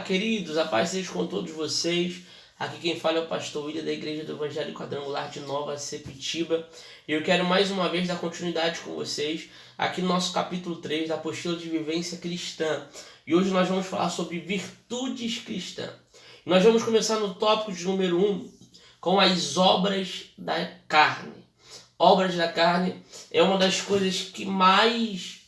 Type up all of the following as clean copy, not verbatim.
queridos, a paz seja com todos vocês. Aqui quem fala é o pastor William da Igreja do Evangelho Quadrangular de Nova Sepitiba. E eu quero mais uma vez dar continuidade com vocês aqui no nosso capítulo 3 da apostila de vivência cristã. E hoje nós vamos falar sobre virtudes cristãs. Nós vamos começar no tópico de número 1 com as obras da carne. Obras da carne é uma das coisas que mais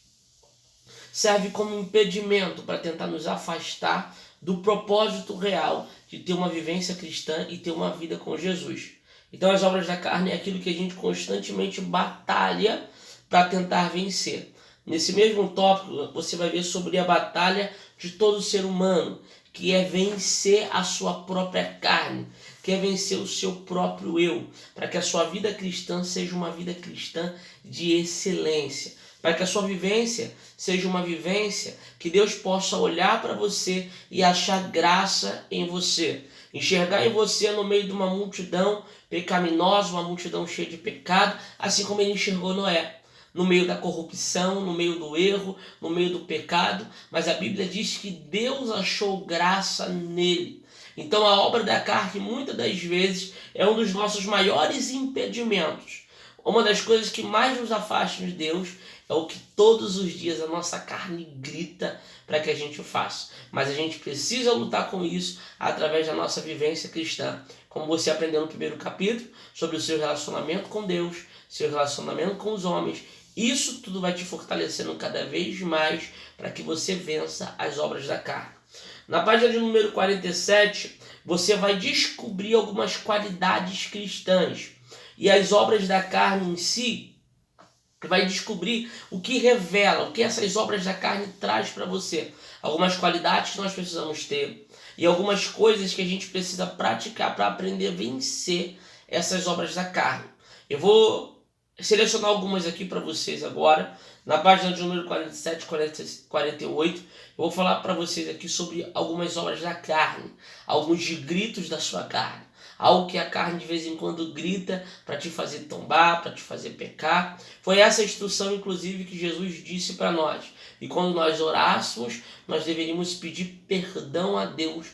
serve como impedimento para tentar nos afastar do propósito real de ter uma vivência cristã e ter uma vida com Jesus. Então as obras da carne é aquilo que a gente constantemente batalha para tentar vencer. Nesse mesmo tópico você vai ver sobre a batalha de todo ser humano, que é vencer a sua própria carne, que é vencer o seu próprio eu, para que a sua vida cristã seja uma vida cristã de excelência, para que a sua vivência seja uma vivência que Deus possa olhar para você e achar graça em você, enxergar em você no meio de uma multidão pecaminosa, uma multidão cheia de pecado, assim como ele enxergou Noé, no meio da corrupção, no meio do erro, no meio do pecado, mas a Bíblia diz que Deus achou graça nele. Então a obra da carne muitas das vezes é um dos nossos maiores impedimentos. Uma das coisas que mais nos afasta de Deus é o que todos os dias a nossa carne grita para que a gente faça. Mas a gente precisa lutar com isso através da nossa vivência cristã. Como você aprendeu no primeiro capítulo, sobre o seu relacionamento com Deus, seu relacionamento com os homens. Isso tudo vai te fortalecendo cada vez mais para que você vença as obras da carne. Na página de número 47, você vai descobrir algumas qualidades cristãs. E as obras da carne em si, vai descobrir o que revela, o que essas obras da carne traz para você. Algumas qualidades que nós precisamos ter e algumas coisas que a gente precisa praticar para aprender a vencer essas obras da carne. Eu vou selecionar algumas aqui para vocês agora. Na página de número 47, 48, eu vou falar para vocês aqui sobre algumas obras da carne, alguns gritos da sua carne. Algo que a carne de vez em quando grita para te fazer tombar, para te fazer pecar. Foi essa a instrução, inclusive, que Jesus disse para nós. E quando nós orássemos, nós deveríamos pedir perdão a Deus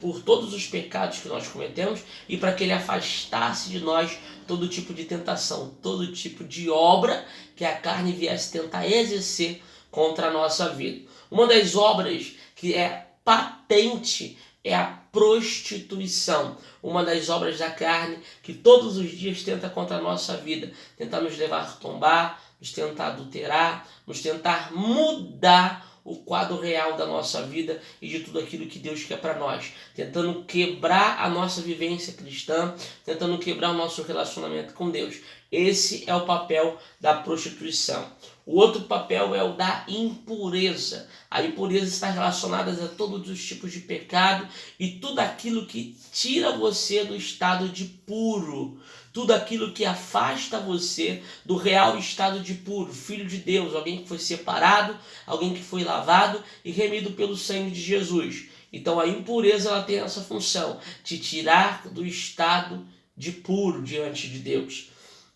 por todos os pecados que nós cometemos e para que Ele afastasse de nós todo tipo de tentação, todo tipo de obra que a carne viesse tentar exercer contra a nossa vida. Uma das obras que é patente é a prostituição, uma das obras da carne que todos os dias tenta contra a nossa vida, tentar nos levar a tombar, nos tentar adulterar, nos tentar mudar o quadro real da nossa vida e de tudo aquilo que Deus quer para nós, tentando quebrar a nossa vivência cristã, tentando quebrar o nosso relacionamento com Deus. Esse é o papel da prostituição. O outro papel é o da impureza. A impureza está relacionada a todos os tipos de pecado e tudo aquilo que tira você do estado de puro. Tudo aquilo que afasta você do real estado de puro, filho de Deus, alguém que foi separado, alguém que foi lavado e remido pelo sangue de Jesus. Então a impureza ela tem essa função, de tirar do estado de puro diante de Deus.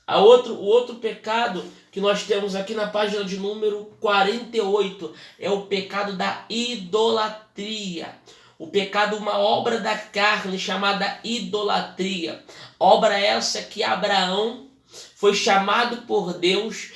O outro pecado que nós temos aqui na página de número 48 é o pecado da idolatria. O pecado, uma obra da carne chamada idolatria. Obra essa que Abraão foi chamado por Deus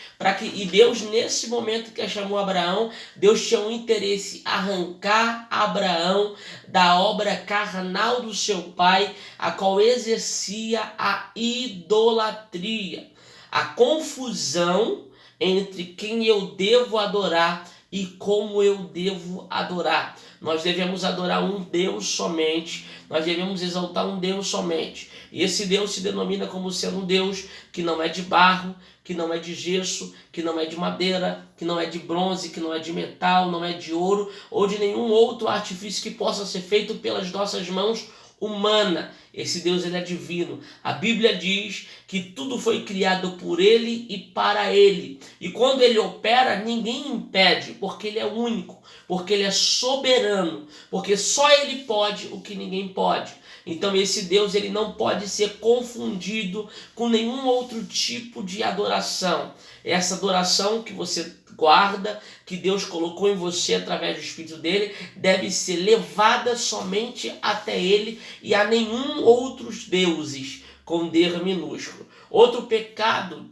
e Deus, nesse momento que chamou Abraão, Deus tinha um interesse em arrancar Abraão da obra carnal do seu pai, a qual exercia a idolatria, a confusão entre quem eu devo adorar e como eu devo adorar. Nós devemos adorar um Deus somente, nós devemos exaltar um Deus somente. E esse Deus se denomina como sendo um Deus que não é de barro, que não é de gesso, que não é de madeira, que não é de bronze, que não é de metal, não é de ouro ou de nenhum outro artifício que possa ser feito pelas nossas mãos humana. Esse Deus ele é divino. A Bíblia diz que tudo foi criado por ele e para ele. E quando ele opera, ninguém impede, porque ele é único, porque ele é soberano, porque só ele pode o que ninguém pode. Então esse Deus ele não pode ser confundido com nenhum outro tipo de adoração. Essa adoração que você guarda que Deus colocou em você através do Espírito dele deve ser levada somente até ele e a nenhum outros deuses, com D minúsculo. Outro pecado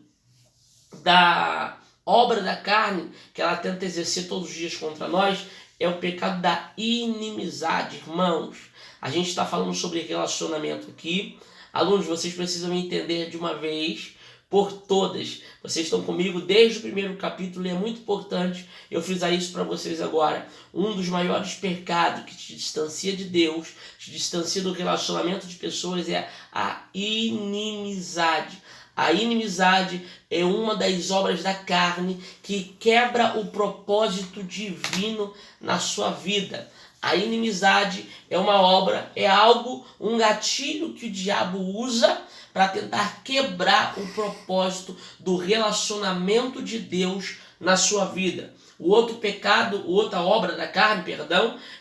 da obra da carne que ela tenta exercer todos os dias contra nós é o pecado da inimizade. Irmãos, a gente está falando sobre relacionamento aqui. Alunos, vocês precisam entender de uma vez por todas. Vocês estão comigo desde o primeiro capítulo e é muito importante eu frisar isso para vocês agora. Um dos maiores pecados que te distancia de Deus, te distancia do relacionamento de pessoas é a inimizade. A inimizade é uma das obras da carne que quebra o propósito divino na sua vida. A inimizade é uma obra, é algo, um gatilho que o diabo usa para tentar quebrar o propósito do relacionamento de Deus na sua vida. O outro pecado, outra obra da carne,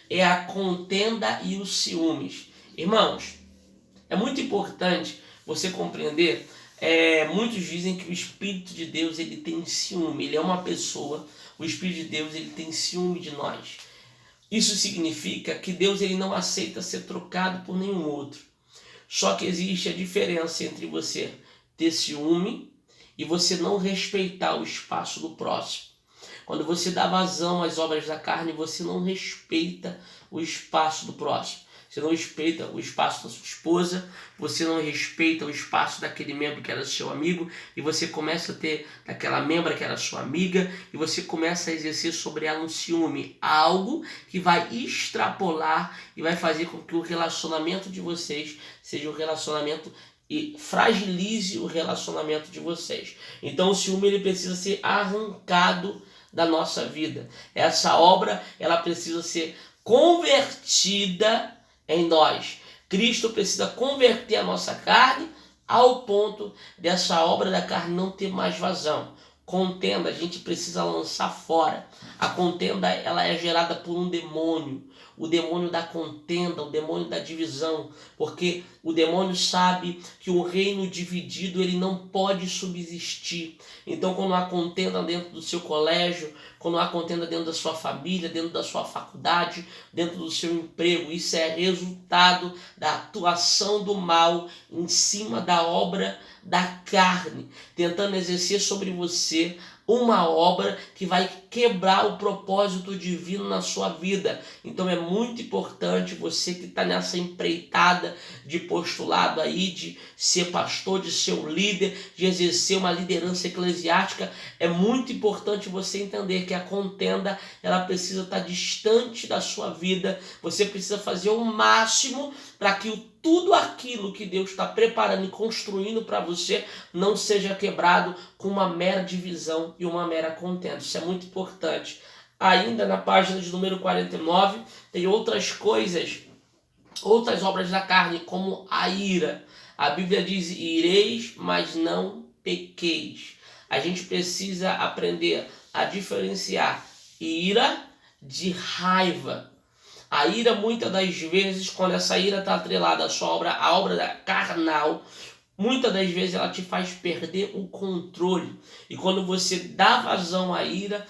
é a contenda e os ciúmes. Irmãos, é muito importante você compreender. Muitos dizem que o Espírito de Deus ele tem ciúme, ele é uma pessoa, o Espírito de Deus ele tem ciúme de nós. Isso significa que Deus ele não aceita ser trocado por nenhum outro. Só que existe a diferença entre você ter ciúme e você não respeitar o espaço do próximo. Quando você dá vazão às obras da carne, você não respeita o espaço do próximo. Você não respeita o espaço da sua esposa, você não respeita o espaço daquele membro que era seu amigo, e você começa a ter daquela membra que era sua amiga, e você começa a exercer sobre ela um ciúme, algo que vai extrapolar e vai fazer com que o relacionamento de vocês seja um relacionamento e fragilize o relacionamento de vocês. Então o ciúme ele precisa ser arrancado da nossa vida. Essa obra ela precisa ser convertida em nós. Cristo precisa converter a nossa carne ao ponto dessa obra da carne não ter mais vazão. Contenda, a gente precisa lançar fora. A contenda ela é gerada por um demônio. O demônio da contenda, o demônio da divisão. Porque o demônio sabe que um reino dividido ele não pode subsistir. Então quando há contenda dentro do seu colégio, quando há contenda dentro da sua família, dentro da sua faculdade, dentro do seu emprego, isso é resultado da atuação do mal em cima da obra da carne, tentando exercer sobre você uma obra que vai quebrar o propósito divino na sua vida. Então é muito importante você que está nessa empreitada de postulado aí, de ser pastor, de ser um líder, de exercer uma liderança eclesiástica, é muito importante você entender que a contenda ela precisa estar distante da sua vida. Você precisa fazer o máximo para que tudo aquilo que Deus está preparando e construindo para você não seja quebrado com uma mera divisão e uma mera contenda. Isso é muito importante. Ainda na página de número 49, tem outras coisas, outras obras da carne, como a ira. A Bíblia diz, ireis, mas não pequeis. A gente precisa aprender a diferenciar ira de raiva. A ira, muitas das vezes, quando essa ira está atrelada à obra da carnal, muitas das vezes ela te faz perder o controle. E quando você dá vazão à ira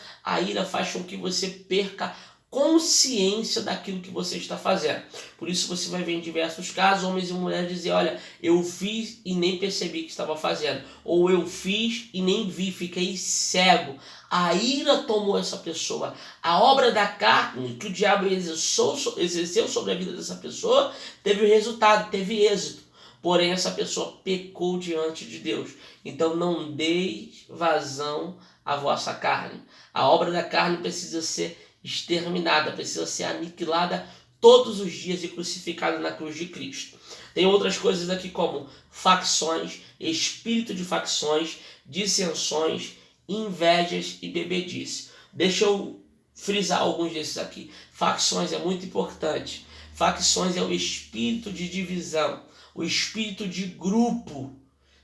faz com que você perca consciência daquilo que você está fazendo. Por isso você vai ver em diversos casos homens e mulheres dizer, olha, eu fiz e nem percebi que estava fazendo. Ou eu fiz e nem vi, fiquei cego. A ira tomou essa pessoa. A obra da carne que o diabo exerceu sobre a vida dessa pessoa teve resultado, teve êxito. Porém, essa pessoa pecou diante de Deus. Então não deis vazão à vossa carne. A obra da carne precisa ser exterminada, precisa ser aniquilada todos os dias e crucificada na cruz de Cristo. Tem outras coisas aqui como facções, espírito de facções, dissensões, invejas e bebedice. Deixa eu frisar alguns desses aqui. Facções é muito importante. Facções é o espírito de divisão, o espírito de grupo,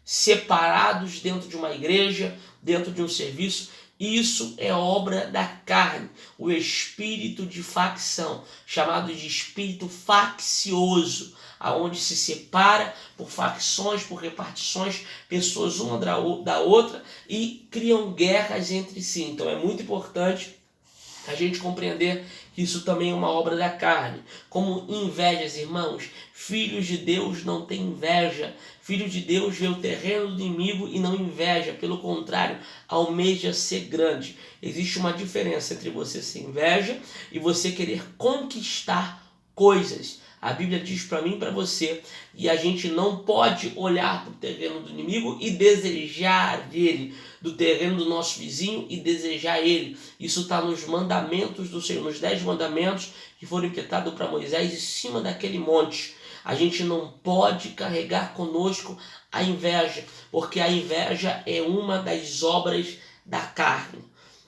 separados dentro de uma igreja, dentro de um serviço, Isso é obra da carne, o espírito de facção, chamado de espírito faccioso, aonde se separa por facções, por repartições, pessoas uma da outra e criam guerras entre si. Então é muito importante a gente compreender que isso também é uma obra da carne. Como invejas, irmãos, filhos de Deus não têm inveja. Filho de Deus vê o terreno do inimigo e não inveja. Pelo contrário, almeja ser grande. Existe uma diferença entre você ser inveja e você querer conquistar coisas. A Bíblia diz para mim e para você, e a gente não pode olhar para o terreno do inimigo e desejar dele, do terreno do nosso vizinho e desejar ele. Isso está nos mandamentos do Senhor, nos 10 mandamentos que foram impletados para Moisés em cima daquele monte. A gente não pode carregar conosco a inveja, porque a inveja é uma das obras da carne.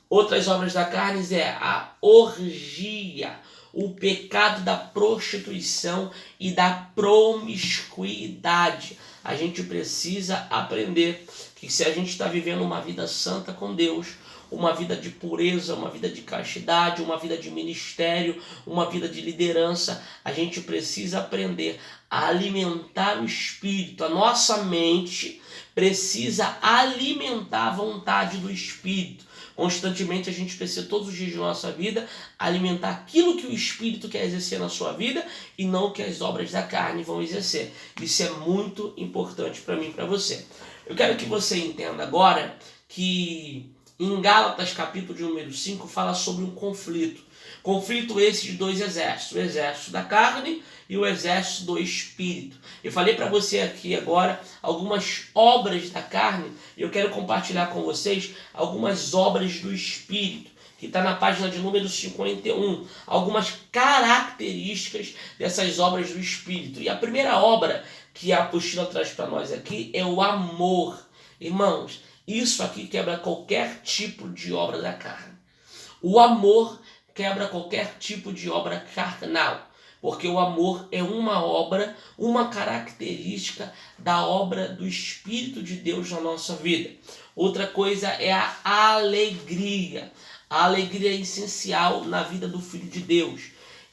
Outras obras da carne é a orgia, o pecado da prostituição e da promiscuidade. A gente precisa aprender que se a gente está vivendo uma vida santa com Deus, uma vida de pureza, uma vida de castidade, uma vida de ministério, uma vida de liderança, a gente precisa aprender a alimentar o espírito. A nossa mente precisa alimentar a vontade do espírito. Constantemente a gente precisa, todos os dias de nossa vida, alimentar aquilo que o Espírito quer exercer na sua vida e não o que as obras da carne vão exercer. Isso é muito importante para mim e para você. Eu quero que você entenda agora que em Gálatas capítulo de número 5 fala sobre um conflito. Conflito esse de dois exércitos, o exército da carne e o exército do espírito. Eu falei para você aqui agora algumas obras da carne e eu quero compartilhar com vocês algumas obras do espírito, que está na página de número 51, algumas características dessas obras do espírito. E a primeira obra que a apostila traz para nós aqui é o amor. Irmãos, isso aqui quebra qualquer tipo de obra da carne. O amor quebra qualquer tipo de obra carnal, porque o amor é uma obra, uma característica da obra do Espírito de Deus na nossa vida. Outra coisa é a alegria. A alegria é essencial na vida do Filho de Deus.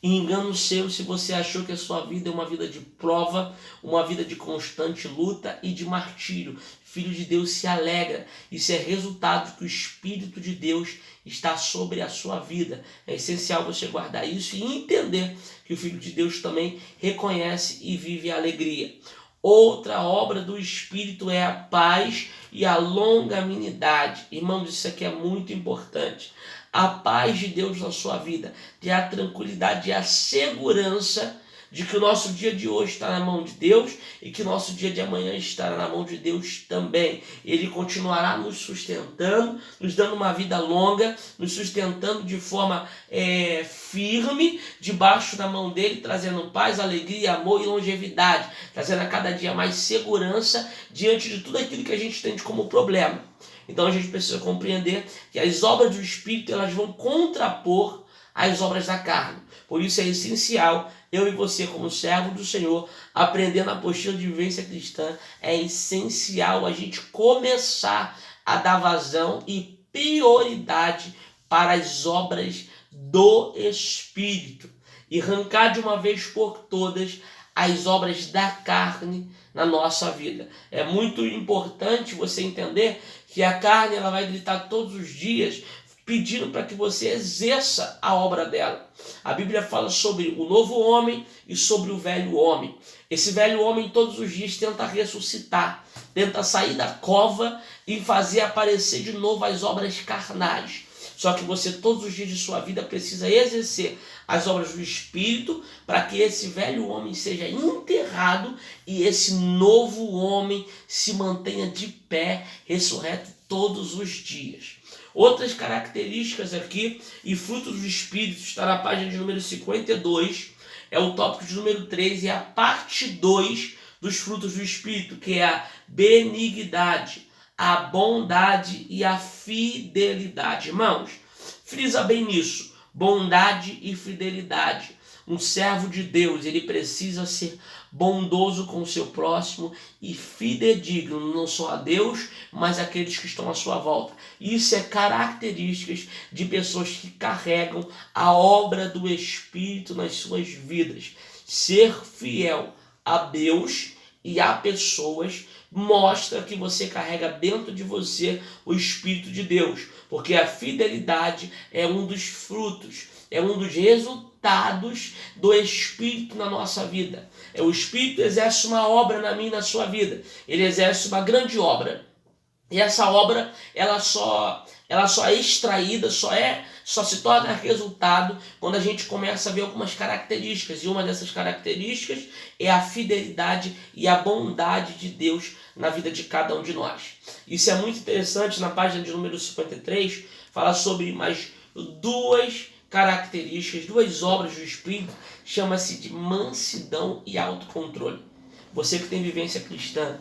E engano seu se você achou que a sua vida é uma vida de prova, uma vida de constante luta e de martírio. Filho de Deus se alegra. Isso é resultado que o Espírito de Deus está sobre a sua vida. É essencial você guardar isso e entender que o Filho de Deus também reconhece e vive a alegria. Outra obra do Espírito é a paz e a longanimidade. Irmãos, isso aqui é muito importante. A paz de Deus na sua vida, ter a tranquilidade e a segurança de que o nosso dia de hoje está na mão de Deus e que o nosso dia de amanhã estará na mão de Deus também. Ele continuará nos sustentando, nos dando uma vida longa, nos sustentando de forma firme, debaixo da mão dele, trazendo paz, alegria, amor e longevidade, trazendo a cada dia mais segurança diante de tudo aquilo que a gente tem como problema. Então a gente precisa compreender que as obras do Espírito elas vão contrapor as obras da carne. Por isso é essencial, eu e você como servo do Senhor, aprendendo a apostila de vivência cristã, é essencial a gente começar a dar vazão e prioridade para as obras do Espírito e arrancar de uma vez por todas as obras da carne na nossa vida. É muito importante você entender que a carne ela vai gritar todos os dias pedindo para que você exerça a obra dela. A Bíblia fala sobre o novo homem e sobre o velho homem. Esse velho homem todos os dias tenta ressuscitar, tenta sair da cova e fazer aparecer de novo as obras carnais. Só que você todos os dias de sua vida precisa exercer as obras do Espírito para que esse velho homem seja enterrado e esse novo homem se mantenha de pé, ressurreto todos os dias. Outras características aqui e frutos do Espírito está na página de número 52, é o tópico de número 3 e a parte 2 dos frutos do Espírito, que é a benignidade, a bondade e a fidelidade. Irmãos, frisa bem nisso, bondade e fidelidade. Um servo de Deus, ele precisa ser bondoso com o seu próximo e fidedigno, não só a Deus, mas àqueles que estão à sua volta. Isso é características de pessoas que carregam a obra do Espírito nas suas vidas. Ser fiel a Deus e a pessoas mostra que você carrega dentro de você o Espírito de Deus, porque a fidelidade é um dos frutos, é um dos resultados do Espírito na nossa vida. O Espírito exerce uma obra na minha e na sua vida. Ele exerce uma grande obra. E essa obra, ela só é extraída, só se torna resultado quando a gente começa a ver algumas características. E uma dessas características é a fidelidade e a bondade de Deus na vida de cada um de nós. Isso é muito interessante. Na página de número 53, fala sobre mais duas características, duas obras do Espírito, chama-se de mansidão e autocontrole. Você que tem vivência cristã,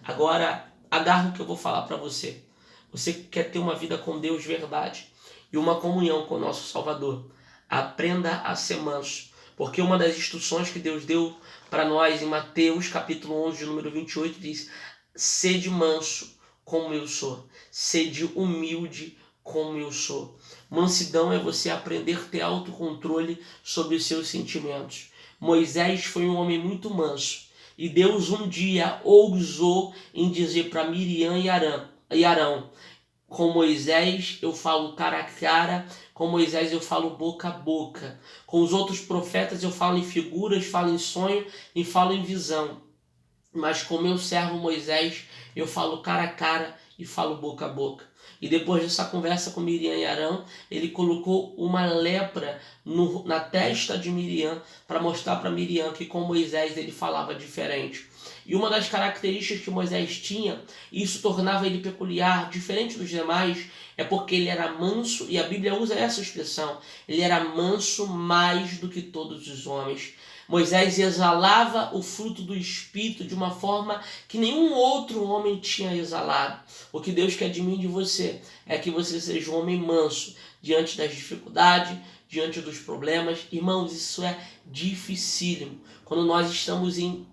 agora agarra o que eu vou falar para você. Você que quer ter uma vida com Deus de verdade e uma comunhão com o nosso Salvador, aprenda a ser manso, porque uma das instruções que Deus deu para nós em Mateus capítulo 11, número 28, diz: sede manso como eu sou, sede humilde como eu sou. Mansidão é você aprender a ter autocontrole sobre os seus sentimentos. Moisés foi um homem muito manso. E Deus um dia ousou em dizer para Miriam e Arão: com Moisés eu falo cara a cara, com Moisés eu falo boca a boca. Com os outros profetas eu falo em figuras, falo em sonho e falo em visão. Mas com meu servo Moisés eu falo cara a cara e falo boca a boca. E depois dessa conversa com Miriam e Arão, ele colocou uma lepra na testa de Miriam para mostrar para Miriam que com Moisés ele falava diferente. E uma das características que Moisés tinha, e isso tornava ele peculiar, diferente dos demais, é porque ele era manso, e a Bíblia usa essa expressão: ele era manso mais do que todos os homens. Moisés exalava o fruto do Espírito de uma forma que nenhum outro homem tinha exalado. O que Deus quer de mim e de você é que você seja um homem manso diante das dificuldades, diante dos problemas. Irmãos, isso é dificílimo. Quando nós estamos em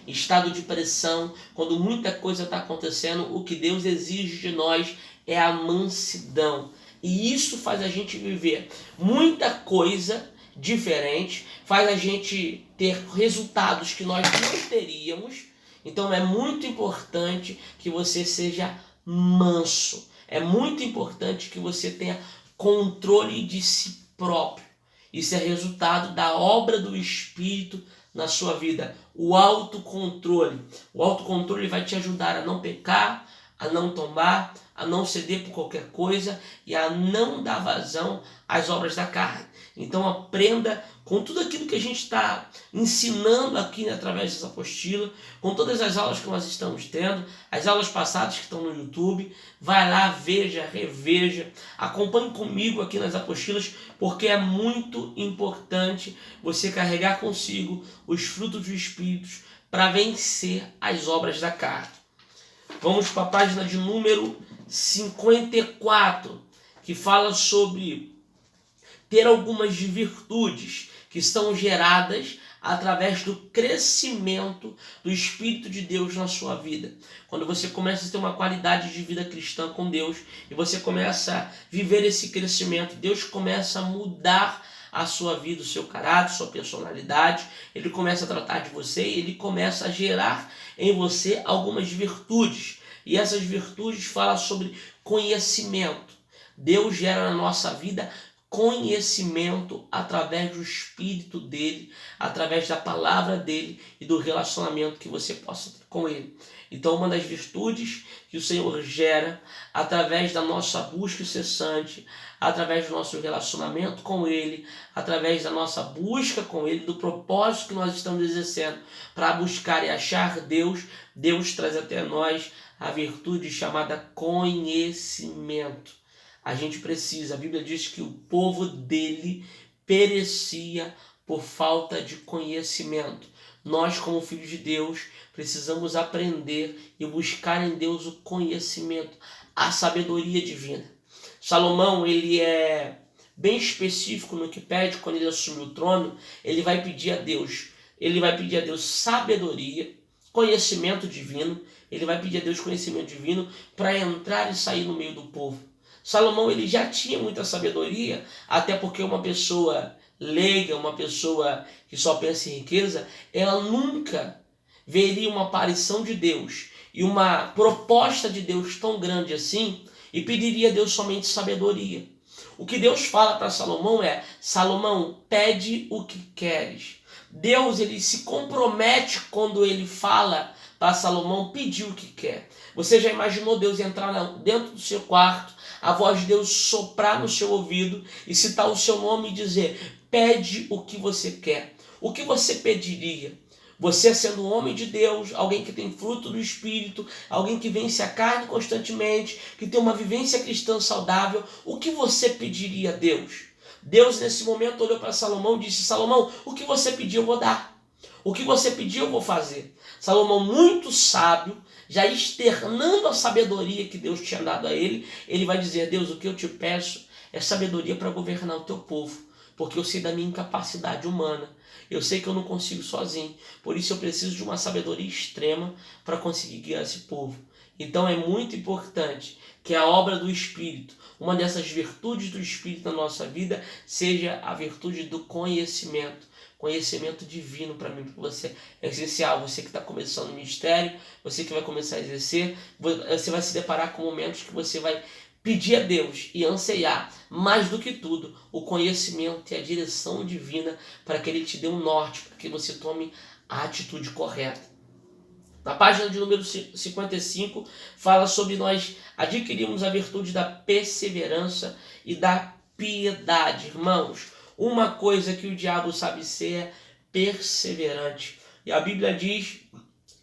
estado de pressão, quando muita coisa está acontecendo, o que Deus exige de nós é a mansidão. E isso faz a gente viver muita coisa diferente, faz a gente ter resultados que nós não teríamos. Então é muito importante que você seja manso. É muito importante que você tenha controle de si próprio. Isso é resultado da obra do Espírito na sua vida. O autocontrole. O autocontrole vai te ajudar a não pecar, a não tombar, a não ceder por qualquer coisa e a não dar vazão às obras da carne. Então aprenda com tudo aquilo que a gente está ensinando aqui, né, através dessa apostila, com todas as aulas que nós estamos tendo, as aulas passadas que estão no YouTube. Vai lá, veja, reveja, acompanhe comigo aqui nas apostilas, porque é muito importante você carregar consigo os frutos do Espírito para vencer as obras da carne. Vamos para a página de número 54, que fala sobre ter algumas virtudes que são geradas através do crescimento do Espírito de Deus na sua vida. Quando você começa a ter uma qualidade de vida cristã com Deus e você começa a viver esse crescimento, Deus começa a mudar a sua vida, o seu caráter, sua personalidade. Ele começa a tratar de você e ele começa a gerar em você algumas virtudes. E essas virtudes falam sobre conhecimento. Deus gera na nossa vida conhecimento através do Espírito dele, através da palavra dele e do relacionamento que você possa ter com ele. Então, uma das virtudes que o Senhor gera através da nossa busca incessante, através do nosso relacionamento com ele, através da nossa busca com ele, do propósito que nós estamos exercendo para buscar e achar Deus, Deus traz até nós a virtude chamada conhecimento. A gente precisa, a Bíblia diz que o povo dele perecia por falta de conhecimento. Nós, como filhos de Deus, precisamos aprender e buscar em Deus o conhecimento, a sabedoria divina. Salomão, ele é bem específico no que pede quando ele assumiu o trono. Ele vai pedir a Deus sabedoria, conhecimento divino. Ele vai pedir a Deus conhecimento divino para entrar e sair no meio do povo. Salomão ele já tinha muita sabedoria, até porque uma pessoa leiga, uma pessoa que só pensa em riqueza, ela nunca veria uma aparição de Deus e uma proposta de Deus tão grande assim e pediria a Deus somente sabedoria. O que Deus fala para Salomão é: Salomão, pede o que queres. Deus ele se compromete quando ele fala para Salomão pedir o que quer. Você já imaginou Deus entrar dentro do seu quarto, a voz de Deus soprar no seu ouvido e citar o seu nome e dizer: pede o que você quer. O que você pediria? Você sendo um homem de Deus, alguém que tem fruto do Espírito, alguém que vence a carne constantemente, que tem uma vivência cristã saudável, o que você pediria a Deus? Deus nesse momento olhou para Salomão e disse: Salomão, o que você pediu eu vou dar. O que você pediu eu vou fazer. Salomão, muito sábio, já externando a sabedoria que Deus tinha dado a ele, ele vai dizer: Deus, o que eu te peço é sabedoria para governar o teu povo, porque eu sei da minha incapacidade humana. Eu sei que eu não consigo sozinho, por isso eu preciso de uma sabedoria extrema para conseguir guiar esse povo. Então é muito importante que a obra do Espírito, uma dessas virtudes do Espírito na nossa vida, seja a virtude do conhecimento. Conhecimento divino para mim, para você é essencial. Você que está começando o ministério, você que vai começar a exercer, você vai se deparar com momentos que você vai pedir a Deus e anseiar, mais do que tudo, o conhecimento e a direção divina para que Ele te dê um norte, para que você tome a atitude correta. Na página de número 55, fala sobre nós adquirirmos a virtude da perseverança e da piedade. Irmãos, uma coisa que o diabo sabe ser é perseverante. E a Bíblia diz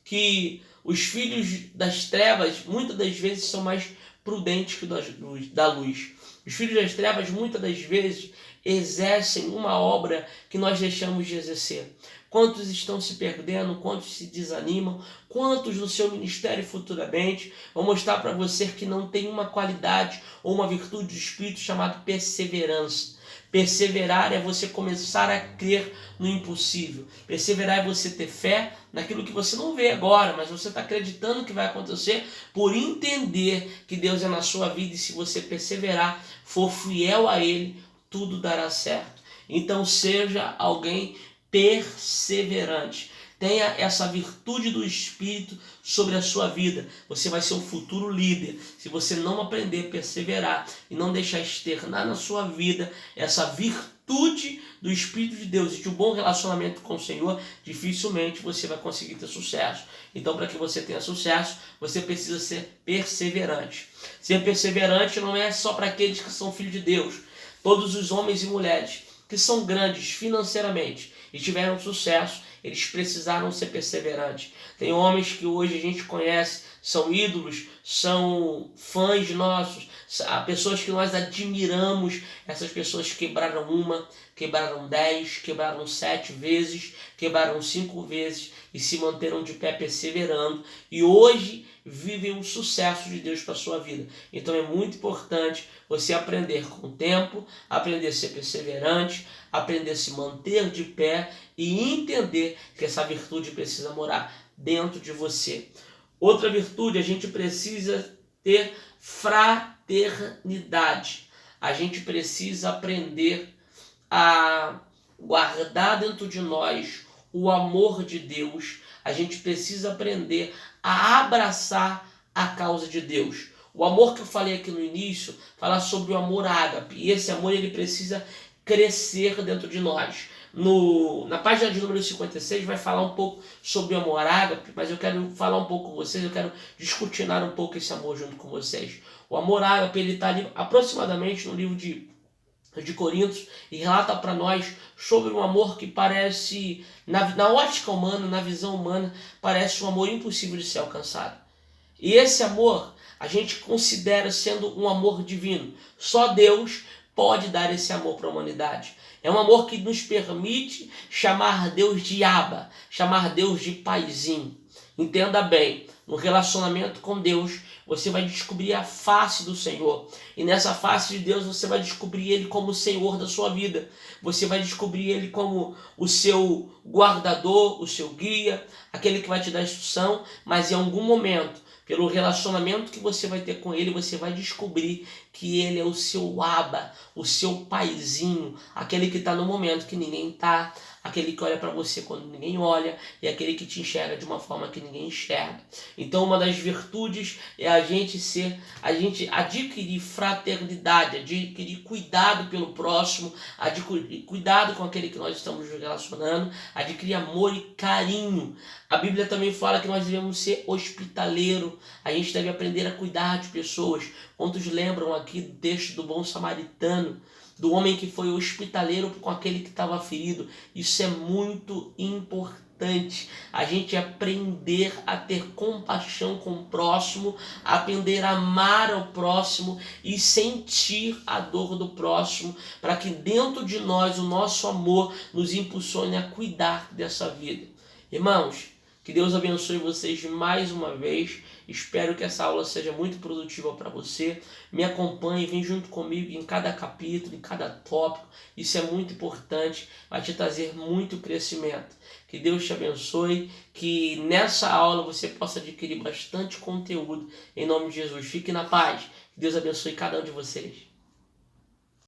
que os filhos das trevas, muitas das vezes, são mais prudentes que da luz. Os filhos das trevas, muitas das vezes, exercem uma obra que nós deixamos de exercer. Quantos estão se perdendo, quantos se desanimam, quantos no seu ministério futuramente vão mostrar para você que não tem uma qualidade ou uma virtude do Espírito chamada perseverança. Perseverar é você começar a crer no impossível. Perseverar é você ter fé naquilo que você não vê agora, mas você está acreditando que vai acontecer por entender que Deus é na sua vida, e se você perseverar, for fiel a Ele, tudo dará certo. Então seja alguém perseverante. Tenha essa virtude do Espírito sobre a sua vida. Você vai ser um futuro líder se você não aprender a perseverar e não deixar externar na sua vida essa virtude do Espírito de Deus e de um bom relacionamento com o Senhor. Dificilmente você vai conseguir ter sucesso. Então, para que você tenha sucesso, você precisa ser perseverante. Ser perseverante não é só para aqueles que são filhos de Deus. Todos os homens e mulheres que são grandes financeiramente e tiveram sucesso, eles precisaram ser perseverantes. Tem homens que hoje a gente conhece, são ídolos, são fãs nossos, pessoas que nós admiramos. Essas pessoas quebraram 1, quebraram 10, quebraram 7 vezes, quebraram 5 vezes e se manteram de pé perseverando. E hoje vivem o sucesso de Deus para a sua vida. Então é muito importante você aprender com o tempo, aprender a ser perseverante, aprender a se manter de pé e entender que essa virtude precisa morar dentro de você. Outra virtude, a gente precisa ter fraternidade. A gente precisa aprender a guardar dentro de nós o amor de Deus. A gente precisa aprender a abraçar a causa de Deus. O amor que eu falei aqui no início, fala sobre o amor ágape. E esse amor ele precisa crescer dentro de nós. Na página de número 56 vai falar um pouco sobre o amor ágape, mas eu quero falar um pouco com vocês, eu quero discutinar um pouco esse amor junto com vocês. O amor ágape ele está ali aproximadamente no livro de Coríntios e relata para nós sobre um amor que parece, na ótica humana, na visão humana, parece um amor impossível de ser alcançado. E esse amor a gente considera sendo um amor divino. Só Deus pode dar esse amor para a humanidade. É um amor que nos permite chamar Deus de Abba, chamar Deus de Paizinho. Entenda bem, no relacionamento com Deus, você vai descobrir a face do Senhor. E nessa face de Deus, você vai descobrir Ele como o Senhor da sua vida. Você vai descobrir Ele como o seu guardador, o seu guia, aquele que vai te dar instrução. Mas em algum momento, pelo relacionamento que você vai ter com Ele, você vai descobrir que Ele é o seu aba, o seu paizinho, aquele que está no momento que ninguém está, aquele que olha para você quando ninguém olha e aquele que te enxerga de uma forma que ninguém enxerga. Então, uma das virtudes é a gente adquirir fraternidade, adquirir cuidado pelo próximo, adquirir cuidado com aquele que nós estamos nos relacionando, adquirir amor e carinho. A Bíblia também fala que nós devemos ser hospitaleiro, a gente deve aprender a cuidar de pessoas. Quantos lembram aqui do texto do bom samaritano, do homem que foi hospitaleiro com aquele que estava ferido? Isso é muito importante. A gente aprender a ter compaixão com o próximo, aprender a amar ao próximo e sentir a dor do próximo, para que dentro de nós o nosso amor nos impulsione a cuidar dessa vida. Irmãos, que Deus abençoe vocês mais uma vez. Espero que essa aula seja muito produtiva para você. Me acompanhe, vem junto comigo em cada capítulo, em cada tópico. Isso é muito importante, vai te trazer muito crescimento. Que Deus te abençoe, que nessa aula você possa adquirir bastante conteúdo. Em nome de Jesus, fique na paz. Que Deus abençoe cada um de vocês.